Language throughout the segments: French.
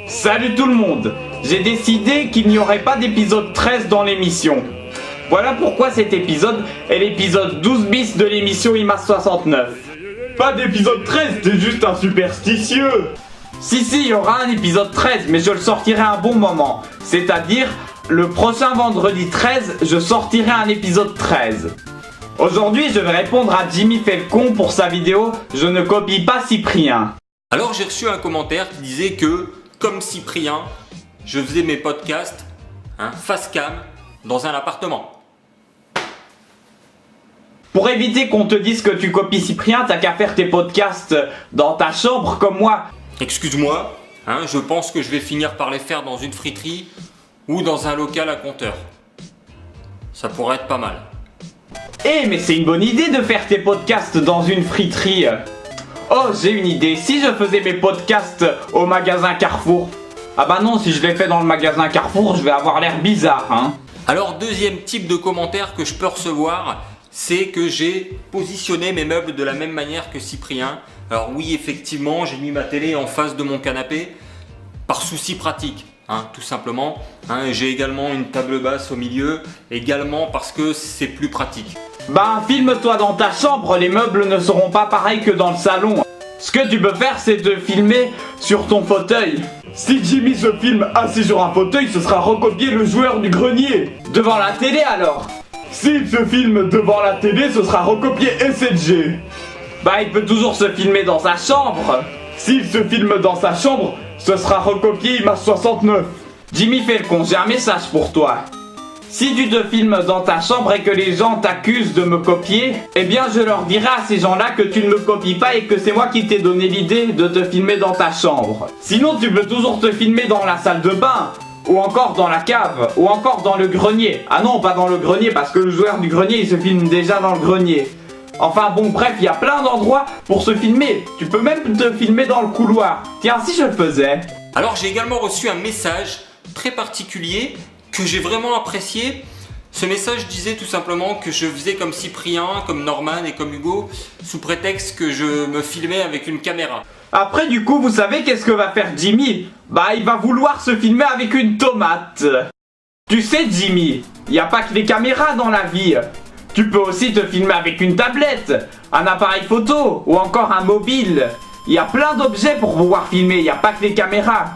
Salut tout le monde. J'ai décidé qu'il n'y aurait pas d'épisode 13 dans l'émission. Voilà pourquoi cet épisode est l'épisode 12 bis de l'émission IMAS 69. Pas d'épisode 13, t'es juste un superstitieux. Si, il y aura un épisode 13, mais je le sortirai à un bon moment. C'est-à-dire, le prochain vendredi 13, je sortirai un épisode 13. Aujourd'hui, je vais répondre à Jimmy Felcon pour sa vidéo « Je ne copie pas Cyprien ». Alors j'ai reçu un commentaire qui disait que, comme Cyprien, je faisais mes podcasts face cam dans un appartement. Pour éviter qu'on te dise que tu copies Cyprien, t'as qu'à faire tes podcasts dans ta chambre comme moi. Excuse-moi, je pense que je vais finir par les faire dans une friterie ou dans un local à compteur. Ça pourrait être pas mal. Mais c'est une bonne idée de faire tes podcasts dans une friterie. Oh, j'ai une idée, si je faisais mes podcasts au magasin Carrefour. Ah bah non, si je les fais dans le magasin Carrefour, je vais avoir l'air bizarre, Alors deuxième type de commentaire que je peux recevoir, c'est que j'ai positionné mes meubles de la même manière que Cyprien. Alors oui, effectivement, j'ai mis ma télé en face de mon canapé par souci pratique, tout simplement. J'ai également une table basse au milieu, également parce que c'est plus pratique. Bah filme-toi dans ta chambre, les meubles ne seront pas pareils que dans le salon. Ce que tu peux faire, c'est te filmer sur ton fauteuil. Si Jimmy se filme assis sur un fauteuil, ce sera recopier le joueur du grenier. Devant la télé alors. S'il se filme devant la télé, ce sera recopier SLG. Bah il peut toujours se filmer dans sa chambre. S'il se filme dans sa chambre, ce sera recopier IMAS 69. Jimmy Felcon, j'ai un message pour toi. Si tu te filmes dans ta chambre et que les gens t'accusent de me copier, eh bien je leur dirai à ces gens-là que tu ne me copies pas et que c'est moi qui t'ai donné l'idée de te filmer dans ta chambre. Sinon tu peux toujours te filmer dans la salle de bain, ou encore dans la cave, ou encore dans le grenier. Ah non, pas dans le grenier parce que le joueur du grenier il se filme déjà dans le grenier. Enfin bon bref, il y a plein d'endroits pour se filmer. Tu peux même te filmer dans le couloir. Tiens, si je le faisais. Alors j'ai également reçu un message très particulier que j'ai vraiment apprécié. Ce message disait tout simplement que je faisais comme Cyprien, comme Norman et comme Hugo, sous prétexte que je me filmais avec une caméra. Après du coup, vous savez qu'est-ce que va faire Jimmy? Bah il va vouloir se filmer avec une tomate. Tu sais Jimmy, il n'y a pas que les caméras dans la vie. Tu peux aussi te filmer avec une tablette, un appareil photo ou encore un mobile. Il y a plein d'objets pour pouvoir filmer, il n'y a pas que les caméras.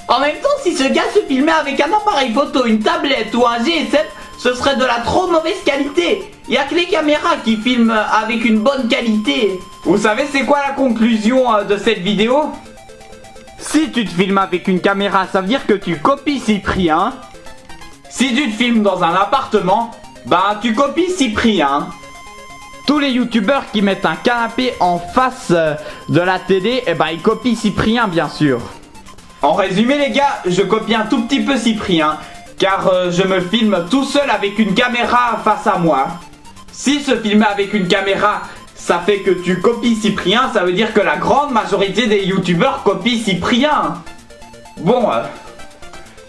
En même temps, si ce gars se filmait avec un appareil photo, une tablette ou un G7, ce serait de la trop mauvaise qualité. Il n'y a que les caméras qui filment avec une bonne qualité. Vous savez c'est quoi la conclusion de cette vidéo? Si tu te filmes avec une caméra, ça veut dire que tu copies Cyprien. Si tu te filmes dans un appartement, bah tu copies Cyprien. Tous les youtubeurs qui mettent un canapé en face de la télé, ils copient Cyprien bien sûr. En résumé les gars, je copie un tout petit peu Cyprien, car je me filme tout seul avec une caméra face à moi. Si se filmer avec une caméra, ça fait que tu copies Cyprien, ça veut dire que la grande majorité des youtubeurs copient Cyprien. Bon,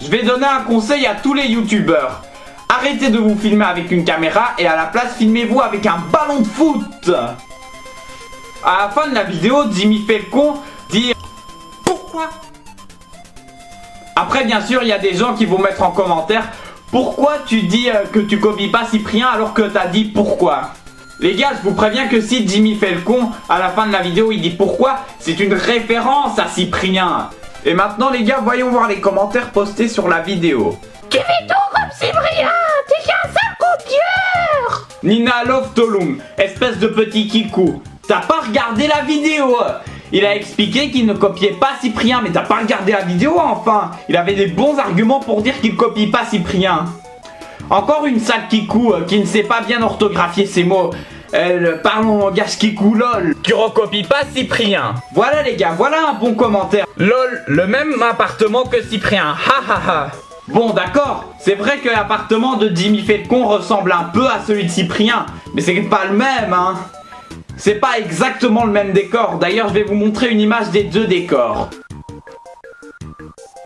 je vais donner un conseil à tous les youtubeurs. Arrêtez de vous filmer avec une caméra et à la place filmez-vous avec un ballon de foot. À la fin de la vidéo, Jimmy Felcon dit « Pourquoi ?» Après bien sûr il y a des gens qui vont mettre en commentaire « Pourquoi tu dis que tu copies pas Cyprien alors que t'as dit pourquoi ?» Les gars, je vous préviens que si Jimmy Felcon à la fin de la vidéo il dit pourquoi, c'est une référence à Cyprien. Et maintenant les gars, voyons voir les commentaires postés sur la vidéo. Tu fais tout comme Cyprien, t'es qu'un sale copieur. Nina Love Tolum, espèce de petit kikou. T'as pas regardé la vidéo. Il a expliqué qu'il ne copiait pas Cyprien, mais t'as pas regardé la vidéo enfin. Il avait des bons arguments pour dire qu'il copie pas Cyprien. Encore une sale kikou qui ne sait pas bien orthographier ses mots. Elle parle en langage kikou lol. Tu recopies pas Cyprien. Voilà les gars, voilà un bon commentaire. Lol, le même appartement que Cyprien. Ha ha ha. Bon d'accord, c'est vrai que l'appartement de Jimmy Felcon ressemble un peu à celui de Cyprien, mais c'est pas le même C'est pas exactement le même décor, d'ailleurs je vais vous montrer une image des deux décors.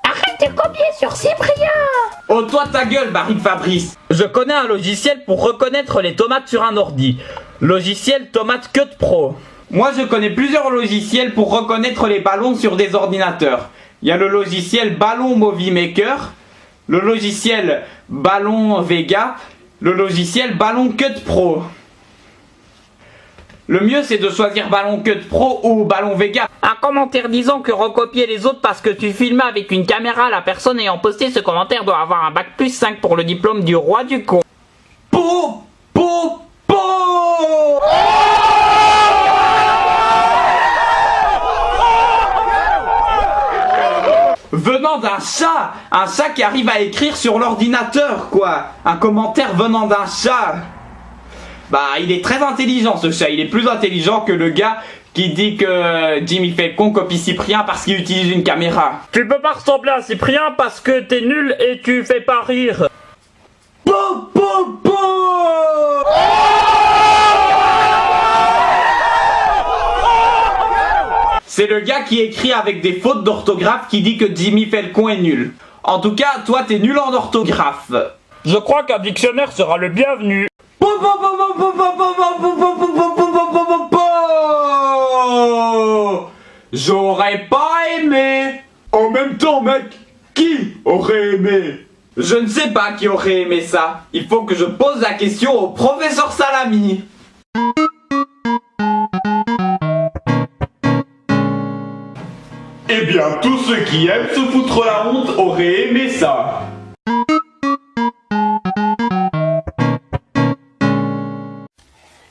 Arrête de copier sur Cyprien. Oh toi ta gueule Barry Fabrice. Je connais un logiciel pour reconnaître les tomates sur un ordi. Logiciel Tomate Cut Pro. Moi je connais plusieurs logiciels pour reconnaître les ballons sur des ordinateurs. Il y a le logiciel Ballon Movie Maker, le logiciel Ballon Vega, le logiciel Ballon Cut Pro. Le mieux c'est de choisir Ballon Cut Pro ou Ballon Vega. Un commentaire disant que recopier les autres parce que tu filmes avec une caméra, la personne ayant posté ce commentaire doit avoir un bac plus 5 pour le diplôme du roi du con. Po, po, po. Venant d'un chat, un chat qui arrive à écrire sur l'ordinateur quoi. Un commentaire venant d'un chat. Bah il est très intelligent ce chat, il est plus intelligent que le gars qui dit que Jimmy fait le con copie Cyprien parce qu'il utilise une caméra. Tu peux pas ressembler à Cyprien parce que t'es nul et tu fais pas rire. Po, po, po. C'est le gars qui écrit avec des fautes d'orthographe qui dit que Jimmy fait le con est nul. En tout cas, toi t'es nul en orthographe. Je crois qu'un dictionnaire sera le bienvenu. J'aurais pas aimé. En même temps, mec, qui aurait aimé? Je ne sais pas qui aurait aimé ça. Il faut que je pose la question au professeur Salami. Eh bien, tous ceux qui aiment se foutre la honte auraient aimé ça.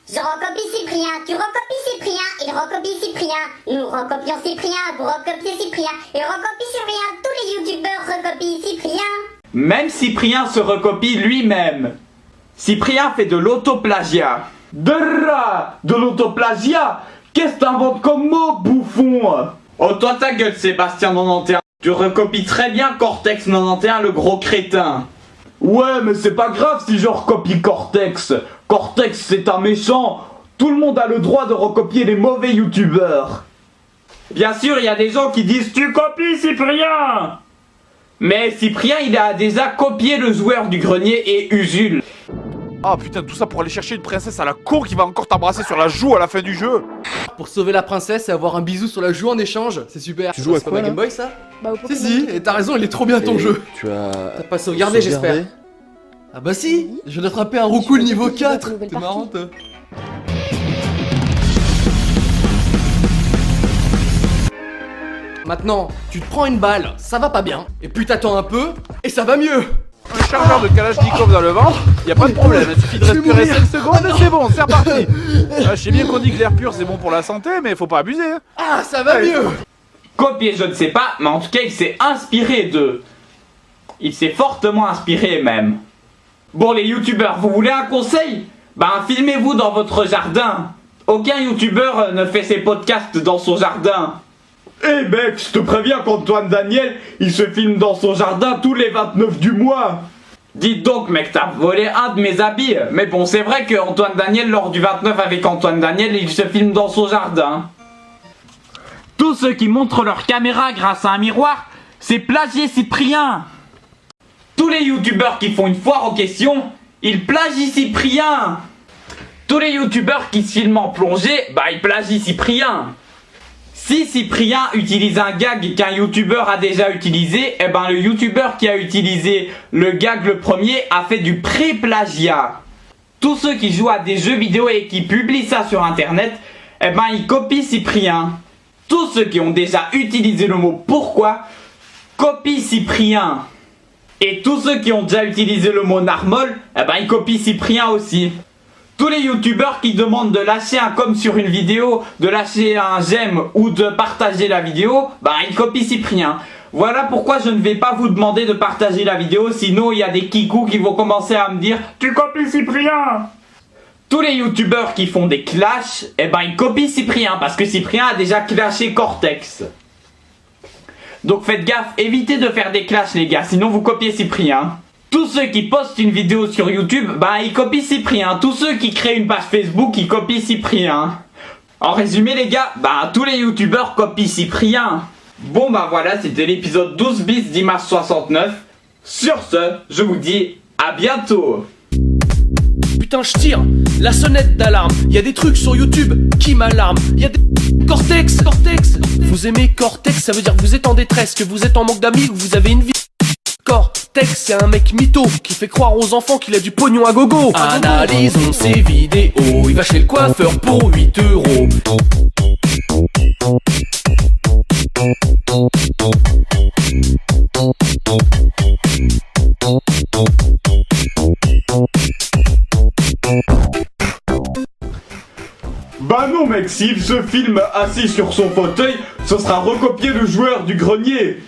Je recopie Cyprien, tu recopies Cyprien, il recopie Cyprien, nous recopions Cyprien, vous recopiez Cyprien, et recopie Cyprien, tous les youtubeurs recopient Cyprien. Même Cyprien se recopie lui-même. Cyprien fait de l'autoplagiat. De l'autoplagiat? Qu'est-ce que t'inventes comme mot, bouffon? Oh toi ta gueule Sébastien 91. Tu recopies très bien Cortex 91 le gros crétin. Ouais, mais c'est pas grave si je recopie Cortex. Cortex, c'est un méchant. Tout le monde a le droit de recopier les mauvais youtubeurs. Bien sûr, il y a des gens qui disent tu copies Cyprien. Mais Cyprien, il a déjà copié le joueur du grenier et Usul. Ah putain, tout ça pour aller chercher une princesse à la cour qui va encore t'embrasser sur la joue à la fin du jeu. Pour sauver la princesse et avoir un bisou sur la joue en échange, c'est super. Tu joues à C'est pas quoi, ma Game là Boy ça? Bah, au Si Pokémon. si, et t'as raison, il est trop bien ton Et jeu. Tu as... T'as pas sauvegardé j'espère. Ah bah si, je viens d'attraper un roucoule niveau 4. nouvelle T'es partie. marrant toi. Maintenant, tu te prends une balle, ça va pas bien. Et puis t'attends un peu, et ça va mieux. Un chargeur de Kalachnikov dans le ventre, y a pas de problème, il suffit de Je vais respirer mourir. 5 secondes et c'est bon, c'est reparti. Je sais bien qu'on dit que l'air pur c'est bon pour la santé, mais faut pas abuser. Hein. Ah, ça va Allez. mieux. Copier, je ne sais pas, mais en tout cas, il s'est inspiré d'eux. Il s'est fortement inspiré même. Bon les youtubeurs, vous voulez un conseil? Ben filmez-vous dans votre jardin. Aucun youtubeur ne fait ses podcasts dans son jardin. Eh mec, je te préviens qu'Antoine Daniel, il se filme dans son jardin tous les 29 du mois. Dites donc mec, t'as volé un de mes habits. Mais bon, c'est vrai que Antoine Daniel, lors du 29 avec Antoine Daniel, il se filme dans son jardin. Tous ceux qui montrent leur caméra grâce à un miroir, c'est plagier Cyprien. Tous les youtubeurs qui font une foire aux questions, ils plagient Cyprien. Tous les youtubeurs qui se filment en plongée, bah ils plagient Cyprien. Si Cyprien utilise un gag qu'un youtubeur a déjà utilisé, eh ben le youtubeur qui a utilisé le gag le premier a fait du pré-plagiat. Tous ceux qui jouent à des jeux vidéo et qui publient ça sur internet, eh ben ils copient Cyprien. Tous ceux qui ont déjà utilisé le mot pourquoi, copient Cyprien. Et tous ceux qui ont déjà utilisé le mot narmol, eh ben ils copient Cyprien aussi. Tous les youtubeurs qui demandent de lâcher un com sur une vidéo, de lâcher un j'aime ou de partager la vidéo, bah ils copient Cyprien. Voilà pourquoi je ne vais pas vous demander de partager la vidéo, sinon il y a des kikous qui vont commencer à me dire tu copies Cyprien. Tous les youtubeurs qui font des clashs, eh ben ils copient Cyprien parce que Cyprien a déjà clashé Cortex. Donc faites gaffe, évitez de faire des clashs les gars, sinon vous copiez Cyprien. Tous ceux qui postent une vidéo sur YouTube, bah ils copient Cyprien. Tous ceux qui créent une page Facebook, ils copient Cyprien. En résumé les gars, bah tous les youtubeurs copient Cyprien. Bon bah voilà, c'était l'épisode 12 bis d'Image 69. Sur ce, je vous dis à bientôt. Putain, je tire. la sonnette d'alarme. Y a des trucs sur YouTube qui m'alarment. Y a des Cortex. Vous aimez Cortex, ça veut dire que vous êtes en détresse, que vous êtes en manque d'amis, que vous avez une vie. Cortex, c'est un mec mytho qui fait croire aux enfants qu'il a du pognon à gogo. Analysons ses vidéos, il va chez le coiffeur pour 8 €. Bah non mec, s'il se filme assis sur son fauteuil, ce sera recopier le joueur du grenier.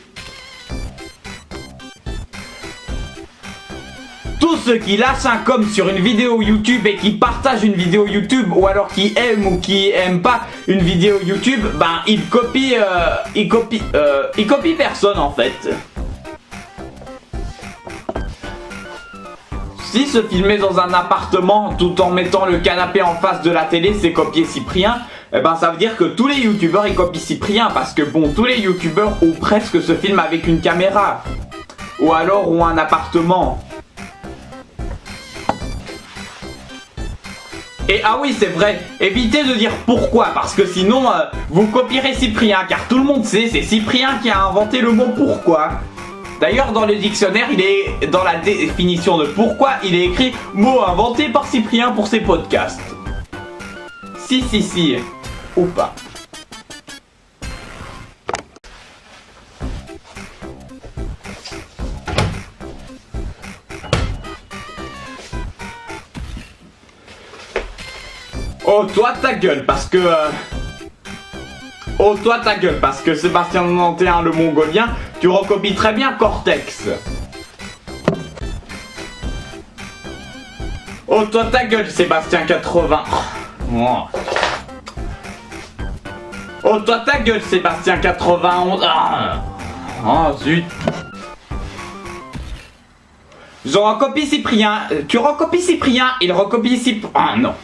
Tous ceux qui lâchent un com sur une vidéo YouTube et qui partagent une vidéo YouTube, ou alors qui aiment ou qui aiment pas une vidéo YouTube, ben ils copient personne en fait. Si se filmer dans un appartement tout en mettant le canapé en face de la télé, c'est copier Cyprien, eh ben ça veut dire que tous les youtubeurs ils copient Cyprien, parce que bon, tous les youtubeurs ou presque se filment avec une caméra, ou alors ont un appartement. Et ah oui, c'est vrai, évitez de dire pourquoi, parce que sinon vous copierez Cyprien, car tout le monde sait, c'est Cyprien qui a inventé le mot pourquoi. D'ailleurs, dans le dictionnaire, il est dans la définition de pourquoi, il est écrit mot inventé par Cyprien pour ses podcasts. Si, ou pas. Oh, toi ta gueule, parce que... Oh, toi ta gueule, parce que Sébastien 91 le mongolien, tu recopies très bien Cortex. Oh, toi ta gueule, Sébastien 80. Oh, oh toi ta gueule, Sébastien 91. Oh, zut. Je recopie Cyprien. Tu recopies Cyprien, il recopie Cyprien. Ah non.